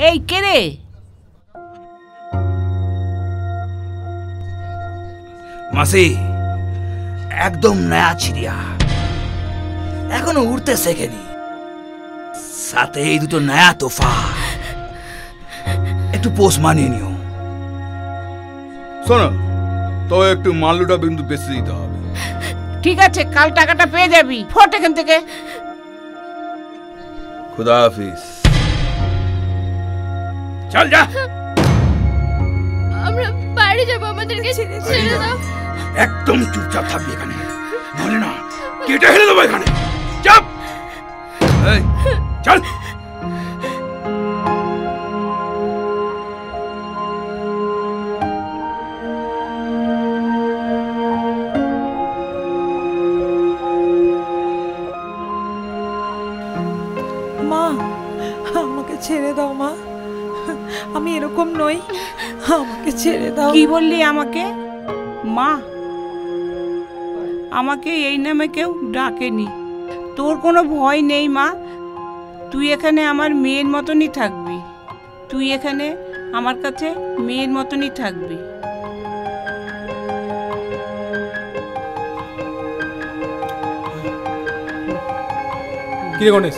এই কে রে? মাসি একদম নয়া চিড়িয়া, এখনো উড়তে শেখেনি, সাথে এই দুটো নয়া তোফা, একটু পোষ মানিয়ে নিও। শোনো, তো একটু মাল্লুটা বিন্দু বেশি দিতে হবে। ঠিক আছে, কাল টাকাটা পেয়ে যাবি। ফট এখান থেকে। খুদা হাফিজ। চল যা। আমরা বাড়ি যাবো, আমাদেরকে ছেড়ে দাও। একদম চুপচাপ থাকবি এখানে, নাহলে না কেটে ফেলে দেবো এখানে। চাপ। এই চল। মা, আমাকে ছেড়ে দাও মা, আমি এরকম নই, আমাকে ছেড়ে দাও। কি বললি আমাকে? মা, আমাকে এই নামে কেউ ডাকেনি। তোর কোনো ভয় নেই মা, তুই এখানে আমার মেয়ের মতনই থাকবি। তুই এখানে আমার কাছে মেয়ের মতনই থাকবি। কিরে গণেশ,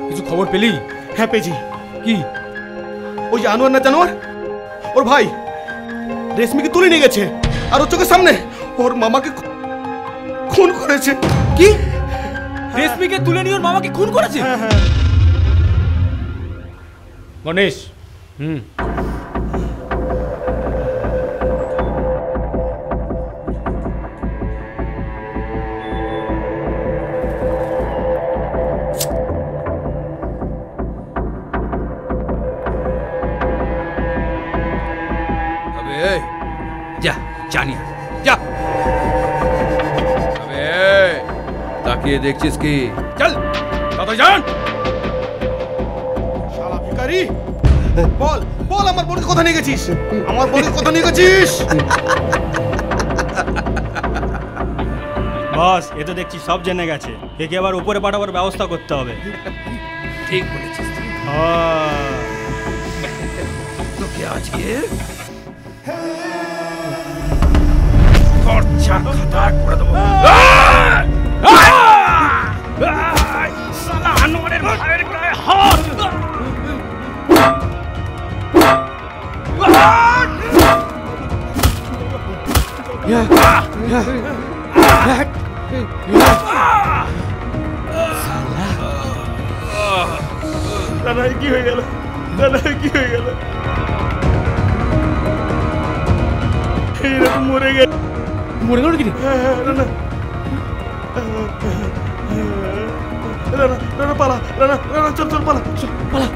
কিছু খবর পেলি? হ্যাঁ পেয়েছি। কি? ওই যে আনোয়ার না জানোয়ার, ওর ভাই রেশমিকে তুলে নিয়ে গেছে, আর ওর চোখের সামনে ওর মামাকে খুন করেছে। কি? রেশমিকে তুলে নিয়ে ওর মামাকে খুন করেছে? গণেশ, যা জানিয়া যা। আবে তাকিয়ে দেখছিস কি? চল তাড়াতাড়ি যান। শালা ভিখারি, বল বল আমার বোনের কথা নিয়ে গেছিস, আমার বোনের কথা নিয়ে গেছিস। বস, এ তো দেখছি সব জেনে গেছে, একে আবার উপরে পাঠাবার ব্যবস্থা করতে হবে। ঠিক বলেছিস তোকে আজকে খরচা খাতা করে দেবো। শালা আনোয়ারের ভাইয়ের গায়ে হাত। দাদা কি হয়ে গেল, দাদা কি হয়ে গেল, এরকম মরে গেল। মরে গেল কি? রানা রানা রানা পালা, রানা রানা চল চল পালা, চল পালা।